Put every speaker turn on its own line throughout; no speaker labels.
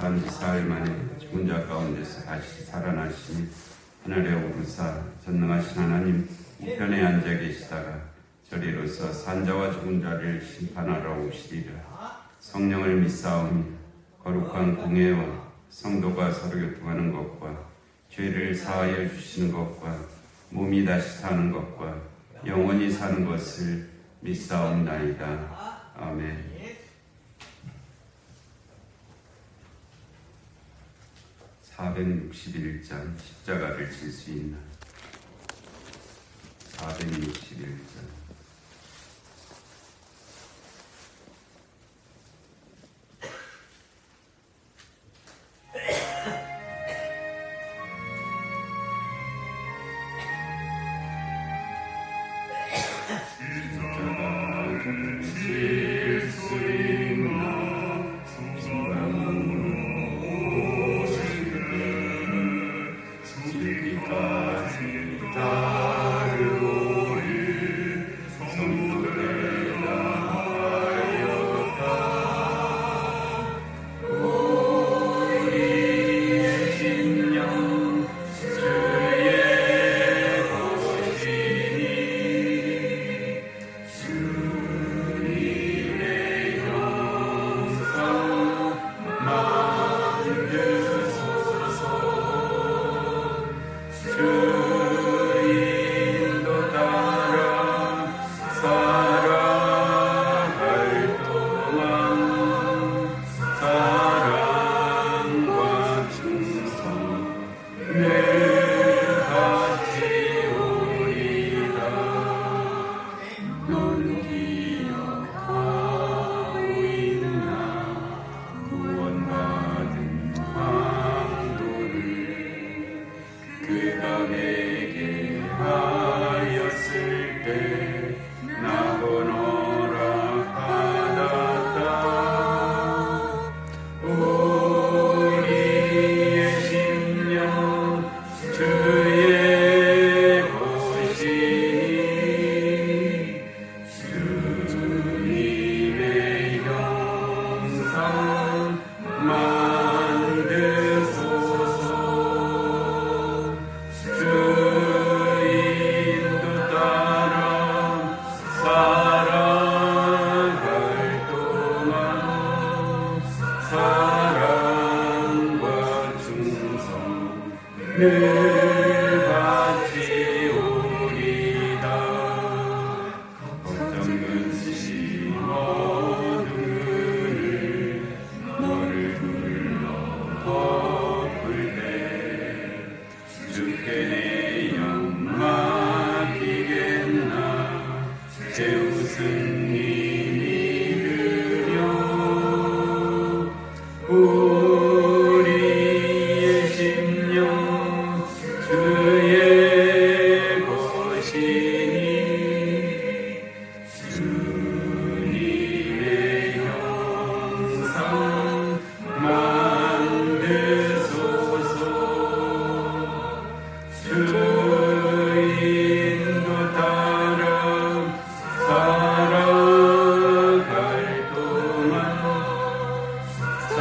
한 사흘 만에 죽은 자 가운데서 다시 살아나시니 하늘에 오르사 전능하신 하나님 우편에 앉아 계시다가 저리로서 산자와 죽은 자를 심판하러 오시리라. 성령을 믿사오니 거룩한 공회와 성도가 서로 교통하는 것과 죄를 사하여 주시는 것과 몸이 다시 사는 것과 영원히 사는 것을 믿사옵나이다. 아멘. 461장 십자가를 질 수 있나? 461장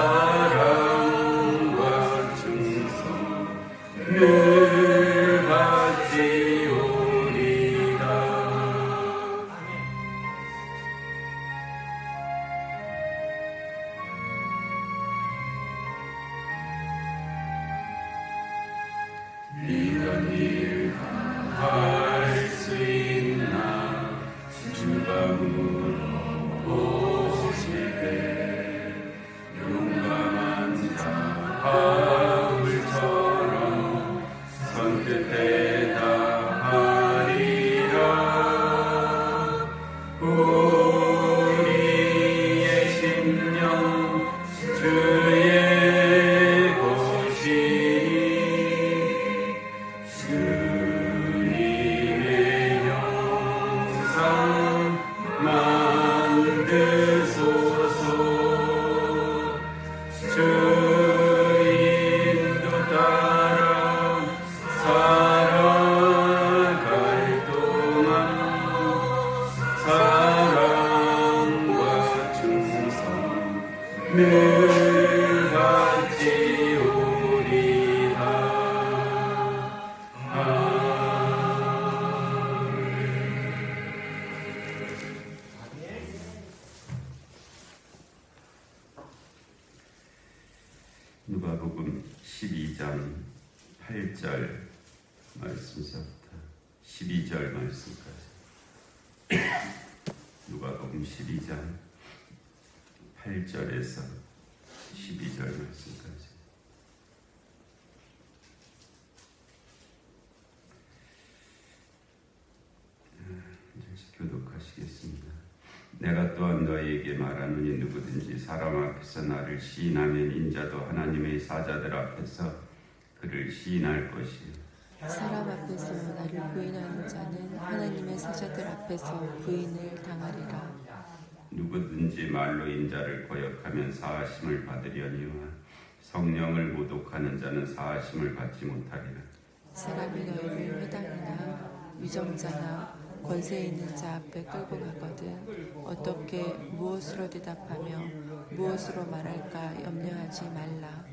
살아 누가복음 12장 8절 말씀서부터 12절 말씀까지. 누가복음 12장 8절에서 12절 말씀까지. 교독하시겠습니다. 내가 또한 너희에게 말하노니 누구든지 사람 앞에서 나를 시인하면 인자도 하나님의 사자들 앞에서 그를 시인할 것이요.
사람 앞에서 나를 부인하는 자는 하나님의 사자들 앞에서 부인을 당하리라.
누구든지 말로 인자를 거역하면 사하심을 받으려니와 성령을 모독하는 자는 사하심을 받지 못하리라.
사람이 너희를 회당이나 위정자나 권세 있는 자 앞에 끌고 가거든 어떻게 무엇으로 대답하며 무엇으로 말할까 염려하지 말라.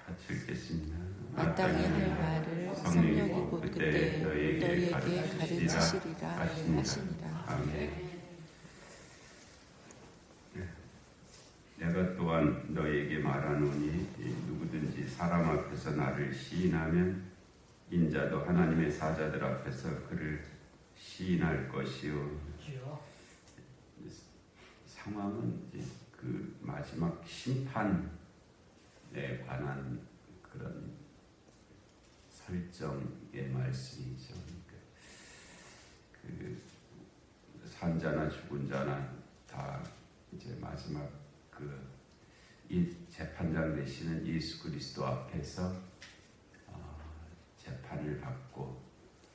같이 읽겠습니다.
마땅히 할 말을 성령이 곧 그때 너희에게 가르치시리라 하시니라.
아멘. 내가 또한 너희에게 말하노니 누구든지 사람 앞에서 나를 시인하면 인자도 하나님의 사자들 앞에서 그를 시인할 것이요. 상황은 이제 그 마지막 심판에 관한 그런 설정의 말씀이죠. 그 산자나 죽은 자나 다 이제 마지막 이 재판장 되시는 예수 그리스도 앞에서 재판을 받고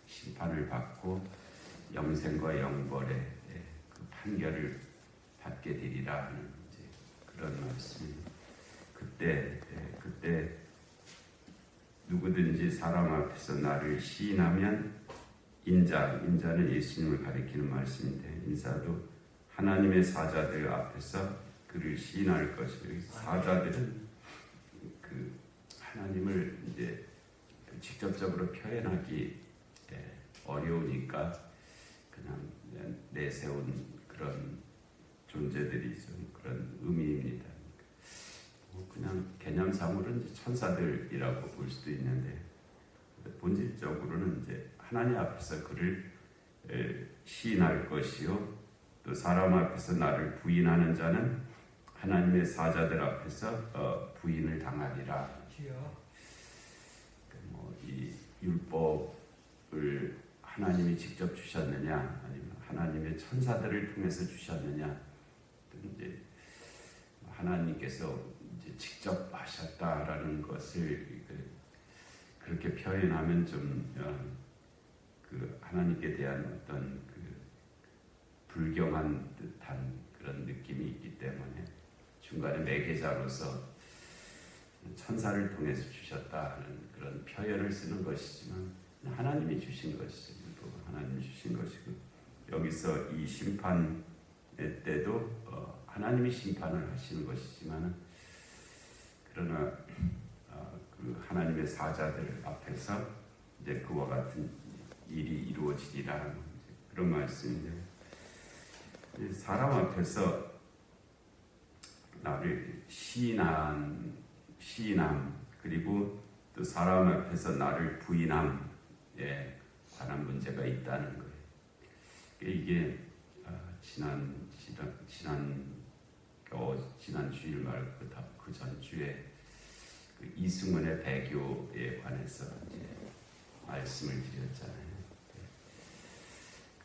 심판을 받고 영생과 영벌의 그 판결을 받게 되리라 하는 이제 그런 말씀입니다. 그때 누구든지 사람 앞에서 나를 시인하면 인자는 예수님을 가리키는 말씀인데 인자도 하나님의 사자들 앞에서 그를 시인할 것이고 사자들은 그 하나님을 이제 직접적으로 표현하기 어려우니까 그냥 내세운 그런 존재들이죠. 그런 의미입니다. 그냥 개념상으로는 이제 천사들이라고 볼 수도 있는데 본질적으로는 이제 하나님 앞에서 그를 시인할 것이요 또 사람 앞에서 나를 부인하는 자는 하나님의 사자들 앞에서 부인을 당하리라. 이 율법을 하나님이 직접 주셨느냐, 아니면 하나님의 천사들을 통해서 주셨느냐, 이제 하나님께서 이제 직접 하셨다라는 것을 그렇게 표현하면 좀 그 하나님께 대한 어떤 그 불경한 듯한 그런 느낌이 있기 때문에 중간에 매개자로서 천사를 통해서 주셨다 하는 그런 표현을 쓰는 것이지만 하나님이 주신 것이죠. 하나님이 주신 것이고 여기서 이 심판 때도 하나님이 심판을 하시는 것이지만 그러나 그 하나님의 사자들 앞에서 이제 그와 같은 일이 이루어지리라 하는 그런 말씀인데 사람 앞에서 나를 시인함 그리고 또 사람 앞에서 나를 부인함에 관한 문제가 있다는 거예요. 이게 지난 주일 말고 그 전주에 그 이승훈의 배교에 관해서 이제 말씀을 드렸잖아요.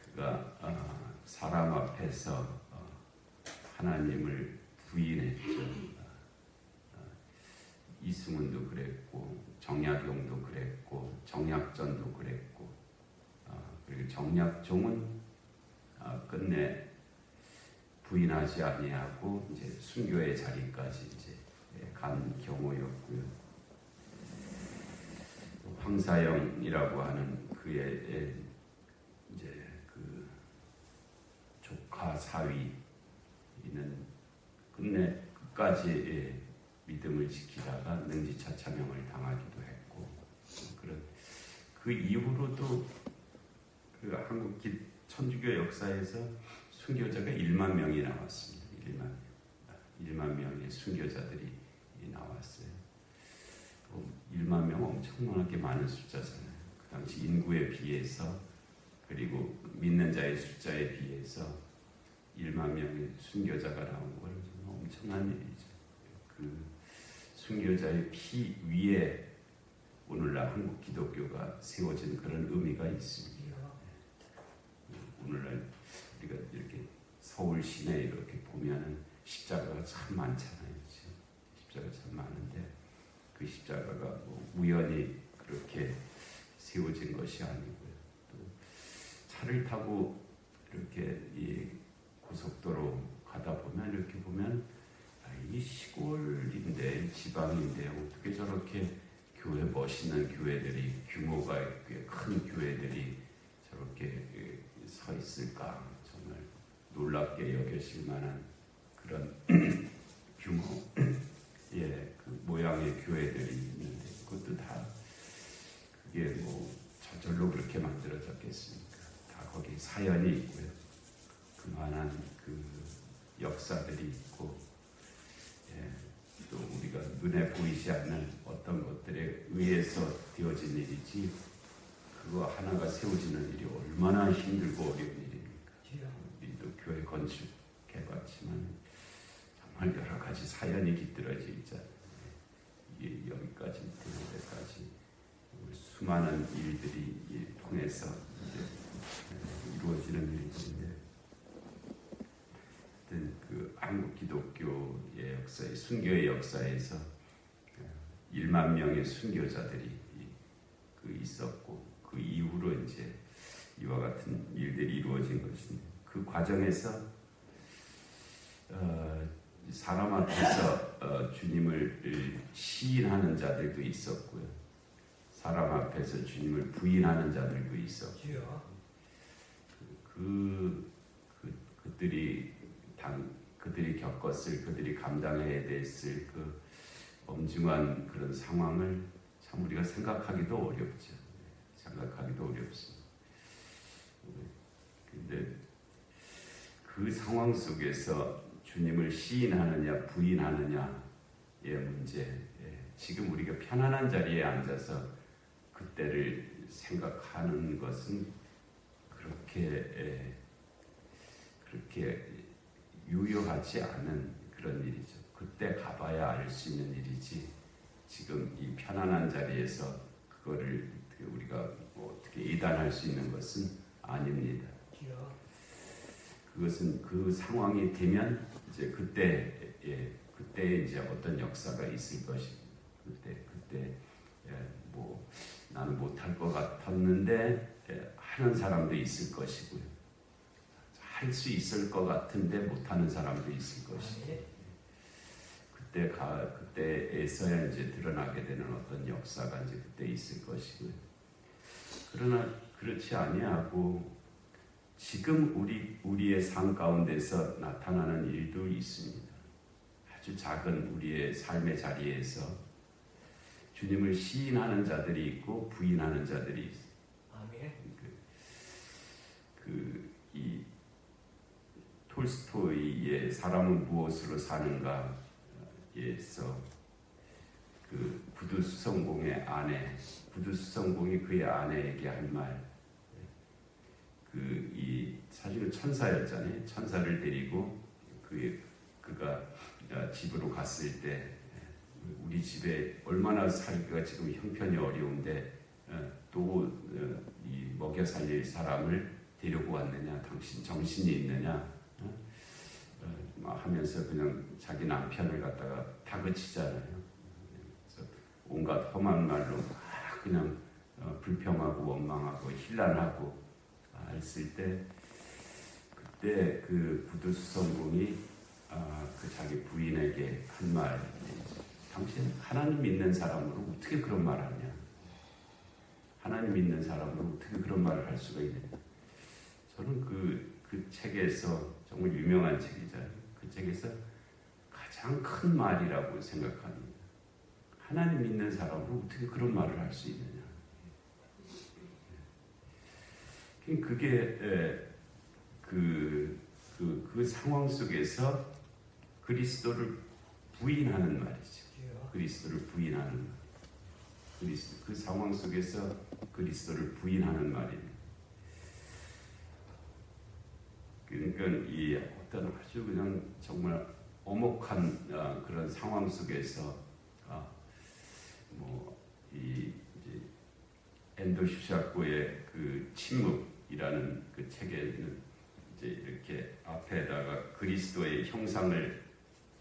그가 사람 앞에서 하나님을 부인했죠. 이승훈도 그랬고 정약용도 그랬고 정약전도 그랬고 그리고 정약종은 끝내 부인하지 아니하고 이제 순교의 자리까지 이제 간 경우였고요. 황사영이라고 하는 그의 이제 그 조카 사위는 끝내 끝까지 믿음을 지키다가 능지차차명을 당하기도 했고 그런 그 이후로도 그 한국 천주교 역사에서 순교자가 1만 명이 나왔습니다. 1만 명의 순교자들이 나왔어요. 엄청나게 많은 숫자잖아요. 그 당시 인구에 비해서 그리고 믿는 자의 숫자에 비해서 1만 명의 순교자가 나온 건 정말 엄청난 일이죠. 그 순교자의 피 위에 오늘날 한국 기독교가 세워진 그런 의미가 있습니다. 오늘날 우리가 이렇게 서울 시내 이렇게 보면은 십자가가 참 많잖아요. 십자가 참 많은데 그 십자가가 뭐 우연히 그렇게 세워진 것이 아니고요. 또 차를 타고 이렇게 이 고속도로 가다 보면 이렇게 보면 이 시골인데 지방인데 어떻게 저렇게 교회 멋있는 교회들이 규모가 꽤 큰 교회들이 저렇게 서 있을까 정말 놀랍게 여겨질 만한 그런 규모 그 모양의 교회들이 있는데 그것도 다 그게 뭐 저절로 그렇게 만들어졌겠습니까? 다 거기 사연이 있고요. 그만한 그 역사들이 있고 또 우리가 눈에 보이지 않는 어떤 것들에 의해서 되어진 일이지 그거 하나가 세워지는 일이 얼마나 힘들고 어려운 일입니까? 우리도 교회 건축해봤지만 정말 여러 가지 사연이 깃들어져 있잖아요. 이게 여기까지 되는 데까지 수많은 일들이 통해서 이루어지는 일인데 그 한국 기독교의 역사의 순교의 역사에서 1만 명의 순교자들이 있었고 그 이후로 이제 이와 같은 일들이 이루어진 것인데 그 과정에서 사람 앞에서 주님을 시인하는 자들도 있었고요. 사람 앞에서 주님을 부인하는 자들도 있었고 그들이 겪었을 그들이 감당해야 됐을 그 엄중한 그런 상황을 참 우리가 생각하기도 어렵죠. 생각하기도 어렵습니다. 근데 그 상황 속에서 주님을 시인하느냐 부인하느냐의 문제, 지금 우리가 편안한 자리에 앉아서 그때를 생각하는 것은 그렇게 유효하지 않은 그런 일이죠. 그때 가봐야 알 수 있는 일이지 지금 이 편안한 자리에서 그거를 우리가 어떻게 이단할 수 있는 것은 아닙니다. 그것은 그 상황이 되면 이제 그때 이제 어떤 역사가 있을 것입니다. 그때 뭐 나는 못할 것 같았는데 하는 사람도 있을 것이고요. 할 수 있을 것 같은데 못하는 사람도 있을 것이고 그때에서야 이제 드러나게 되는 어떤 역사가 이제 그때 있을 것이고요. 그러나 그렇지 아니하고 지금 우리의 삶 가운데서 나타나는 일도 있습니다. 아주 작은 우리의 삶의 자리에서 주님을 시인하는 자들이 있고 부인하는 자들이 있어요. 아멘. 이 톨스토이의 사람은 무엇으로 사는가에서 그 부두수성공의 아내, 부두수성공이 그의 아내에게 한 말, 사실은 천사였잖아요. 천사를 데리고 그가 집으로 갔을 때 우리 집에 얼마나 살기가 지금 형편이 어려운데 또 이 먹여 살릴 사람을 데리고 왔느냐, 당신 정신이 있느냐 하면서 그냥 자기 남편을 갖다가 다그치잖아요. 그래서 온갖 험한 말로 그냥 불평하고 원망하고 힐난하고 했을 때 그때 그 부두수성공이 그 자기 부인에게 한 말, 당신 하나님 믿는 사람으로 어떻게 그런 말을 하냐? 하나님 믿는 사람으로 어떻게 그런 말을 할 수가 있느냐? 저는 그 책에서 정말 유명한 책이잖아요. 그 책에서 가장 큰 말이라고 생각합니다. 하나님 믿는 사람으로 어떻게 그런 말을 할 수 있느냐? 그게 그 상황 속에서 그리스도를 부인하는 말이죠. 그리스도를 부인하는 말. 그리스도, 그 상황 속에서 그리스도를 부인하는 말입니다. 그러니까 이 어떤 아주 그냥 정말 엄혹한 그런 상황 속에서 이 엔도 슈샤코의 그 침묵이라는 그 책에는 이제 이렇게 앞에다가 그리스도의 형상을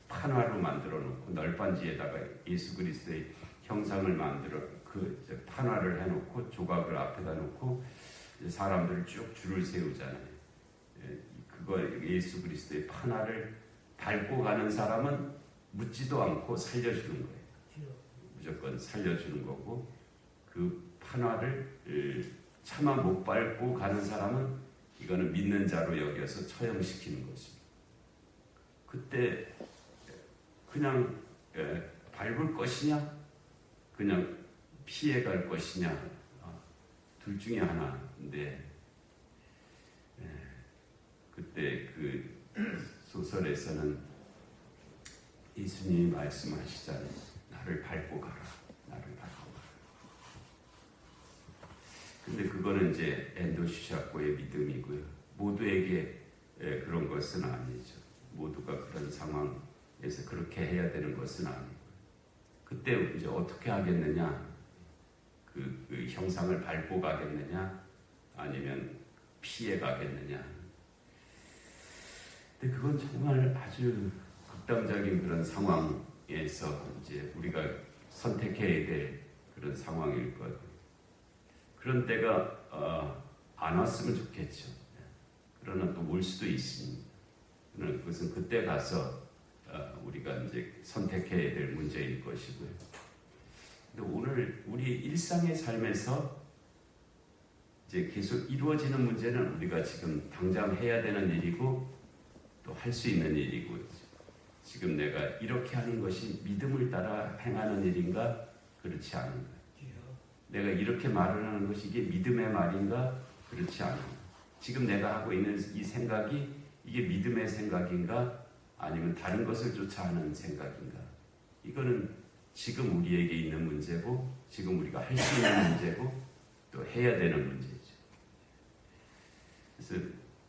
판화로 만들어 놓고 널빤지에다가 예수 그리스도의 형상을 만들어 그 판화를 해놓고 조각을 앞에다 놓고 사람들을 쭉 줄을 세우잖아요. 그거 예수 그리스도의 판화를 밟고 가는 사람은 묻지도 않고 살려주는 거예요. 무조건 살려주는 거고, 그 판화를 차마 못 밟고 가는 사람은 이거는 믿는 자로 여겨서 처형시키는 것입니다. 그때 그냥 밟을 것이냐, 그냥 피해갈 것이냐, 둘 중에 하나인데, 그때 그 소설에서는 예수님이 말씀하시잖아요. 나를 밟고 가라. 나를 밟고 가라. 근데 그거는 이제 엔도 슈샤코의 믿음이고요. 모두에게 그런 것은 아니죠. 모두가 그런 상황에서 그렇게 해야 되는 것은 아니고. 그때 이제 어떻게 하겠느냐? 그 형상을 밟고 가겠느냐? 아니면 피해 가겠느냐? 근데 그건 정말 아주 극단적인 그런 상황에서 이제 우리가 선택해야 될 그런 상황일 것. 그런 때가 안 왔으면 좋겠죠. 그러나 또 올 수도 있습니다. 그것은 그때 가서 우리가 이제 선택해야 될 문제일 것이고요. 근데 오늘 우리 일상의 삶에서 이제 계속 이루어지는 문제는 우리가 지금 당장 해야 되는 일이고 또 할 수 있는 일이고, 지금 내가 이렇게 하는 것이 믿음을 따라 행하는 일인가 그렇지 않은가, 내가 이렇게 말을 하는 것이 이게 믿음의 말인가 그렇지 않은가, 지금 내가 하고 있는 이 생각이 이게 믿음의 생각인가 아니면 다른 것을 쫓아 하는 생각인가, 이거는 지금 우리에게 있는 문제고 지금 우리가 할 수 있는 문제고 또 해야 되는 문제죠. 그래서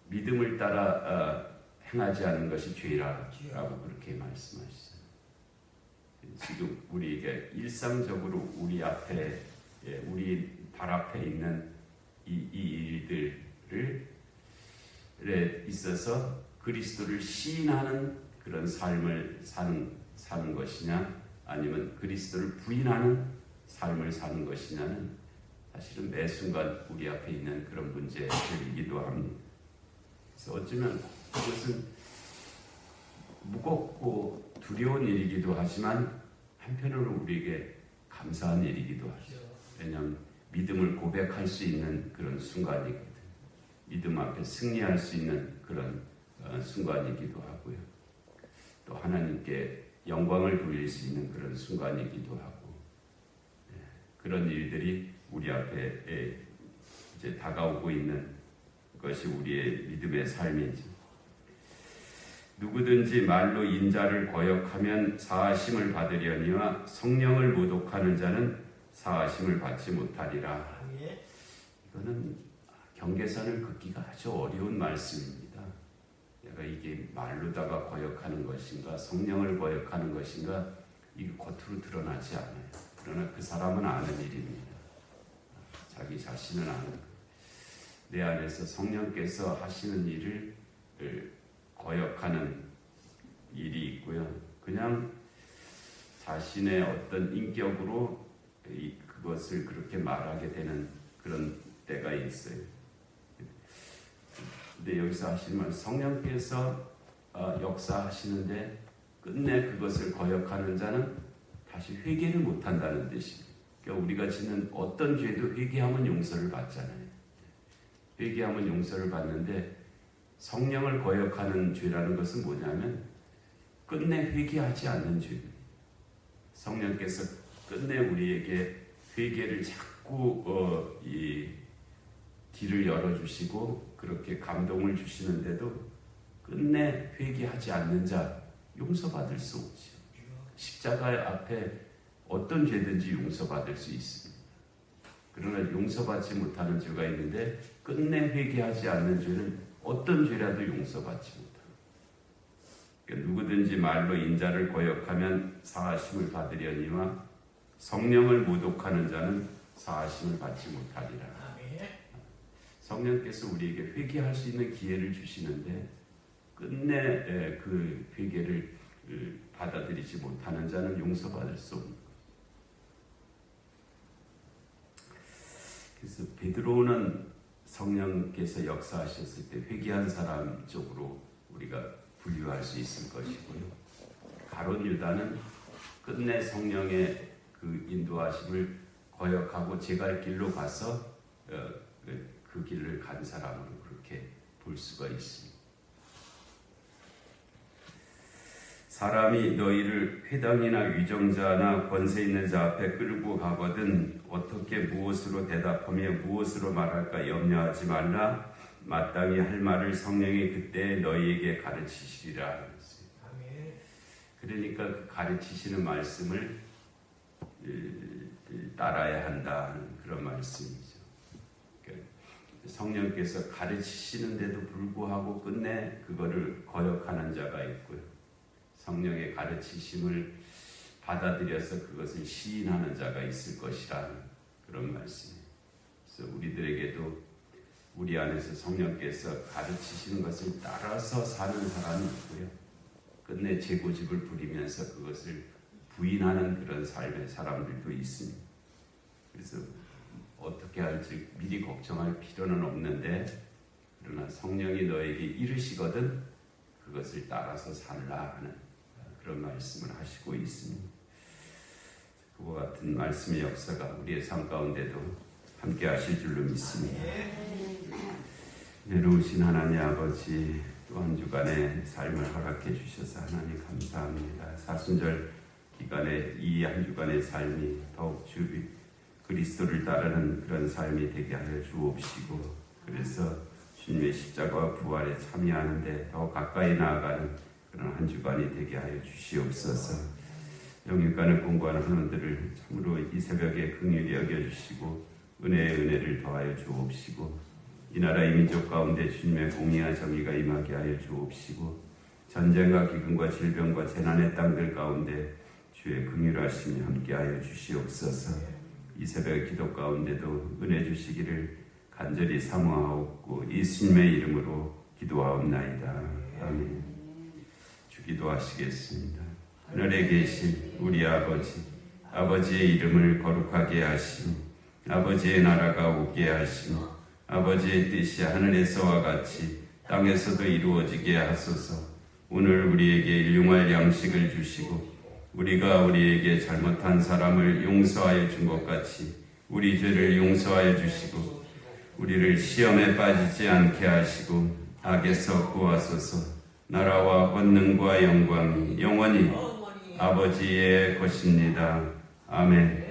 믿음을 따라 행하지 않는 것이 죄라라고 그렇게 말씀하시죠. 지금 우리에게 일상적으로 우리 앞에, 우리 발 앞에 있는 이 일들에 있어서 그리스도를 시인하는 그런 삶을 사는 것이냐, 아니면 그리스도를 부인하는 삶을 사는 것이냐는 사실은 매 순간 우리 앞에 있는 그런 문제들이기도 합니다. 그래서 어쩌면 그것은 무겁고 두려운 일이기도 하지만 한편으로 우리에게 감사한 일이기도 하죠. 왜냐하면 믿음을 고백할 수 있는 그런 순간이거든. 믿음 앞에 승리할 수 있는 그런 순간이기도 하고요. 또 하나님께 영광을 돌릴 수 있는 그런 순간이기도 하고, 그런 일들이 우리 앞에 이제 다가오고 있는 것이 우리의 믿음의 삶이죠. 누구든지 말로 인자를 거역하면 사하심을 받으려니와 성령을 모독하는 자는 사하심을 받지 못하리라. 이거는 경계선을 긋기가 아주 어려운 말씀입니다. 내가 이게 말로다가 거역하는 것인가 성령을 거역하는 것인가, 이게 겉으로 드러나지 않아요. 그러나 그 사람은 아는 일입니다. 자기 자신은 아는 거예요. 내 안에서 성령께서 하시는 일을 거역하는 일이 있고요. 그냥 자신의 어떤 인격으로 그것을 그렇게 말하게 되는 그런 때가 있어요. 근데 여기서 하시는 말, 성령께서 역사하시는데 끝내 그것을 거역하는 자는 다시 회개를 못한다는 뜻입니다. 그러니까 우리가 짓는 어떤 죄도 회개하면 용서를 받잖아요. 회개하면 용서를 받는데 성령을 거역하는 죄라는 것은 뭐냐면 끝내 회개하지 않는 죄입니다. 성령께서 끝내 우리에게 회개를 자꾸 길을 열어주시고 그렇게 감동을 주시는데도 끝내 회개하지 않는 자 용서받을 수 없죠. 십자가 앞에 어떤 죄든지 용서받을 수 있습니다. 그러나 용서받지 못하는 죄가 있는데 끝내 회개하지 않는 죄는 어떤 죄라도 용서받지 못합니다. 그러니까 누구든지 말로 인자를 거역하면 사하심을 받으려니와 성령을 모독하는 자는 사하심을 받지 못하리라. 성령께서 우리에게 회개할 수 있는 기회를 주시는데 끝내 그 회개를 받아들이지 못하는 자는 용서받을 수 없는 거예요. 그래서 베드로는 성령께서 역사하셨을 때 회개한 사람 쪽으로 우리가 분류할 수 있을 것이고요. 가룟 유다는 끝내 성령의 그 인도하심을 거역하고 제 갈 길로 가서 그 길을 간 사람으로 그렇게 볼 수가 있습니다. 사람이 너희를 회당이나 위정자나 권세 있는 자 앞에 끌고 가거든 어떻게 무엇으로 대답하며 무엇으로 말할까 염려하지 말라. 마땅히 할 말을 성령이 그때 너희에게 가르치시리라. 그러니까 그 가르치시는 말씀을 따라야 한다는 그런 말씀이죠. 그러니까 성령께서 가르치시는데도 불구하고 끝내 그거를 거역하는 자가 있고요. 성령의 가르치심을 받아들여서 그것을 시인하는 자가 있을 것이라는 그런 말씀이에요. 그래서 우리들에게도 우리 안에서 성령께서 가르치시는 것을 따라서 사는 사람이 있고요. 끝내 제 고집을 부리면서 그것을 부인하는 그런 삶의 사람들도 있습니다. 그래서 어떻게 할지 미리 걱정할 필요는 없는데 그러나 성령이 너에게 이르시거든 그것을 따라서 살라 하는 그런 말씀을 하시고 있습니다. 그와 같은 말씀의 역사가 우리의 삶 가운데도 함께 하실 줄로 믿습니다. 내려오신 하나님 아버지 또 한 주간의 삶을 허락해 주셔서 하나님 감사합니다. 사순절 기간에 이 한 주간의 삶이 더욱 그리스도를 따르는 그런 삶이 되게 하여 주옵시고 그래서 주님의 십자가와 부활에 참여하는데 더 가까이 나아가는 그런 한 주간이 되게 하여 주시옵소서. 영육간을 공부하는 하나님들을 참으로 이 새벽에 긍휼히 여겨주시고 은혜의 은혜를 더하여 주옵시고 이 나라 이 민족 가운데 주님의 공의와 정의가 임하게 하여 주옵시고 전쟁과 기근과 질병과 재난의 땅들 가운데 주의 긍휼하심이 함께하여 주시옵소서. 이 새벽 기도 가운데도 은혜 주시기를 간절히 사모하옵고 예수님의 이름으로 기도하옵나이다. 아멘. 주 기도하시겠습니다. 하늘에 계신 우리 아버지, 아버지의 이름을 거룩하게 하시고 아버지의 나라가 오게 하시고 아버지의 뜻이 하늘에서와 같이 땅에서도 이루어지게 하소서. 오늘 우리에게 일용할 양식을 주시고 우리가 우리에게 잘못한 사람을 용서하여 준 것 같이 우리 죄를 용서하여 주시고 우리를 시험에 빠지지 않게 하시고 악에서 구하소서. 나라와 권능과 영광이 영원히 아버지의 것입니다. 아멘.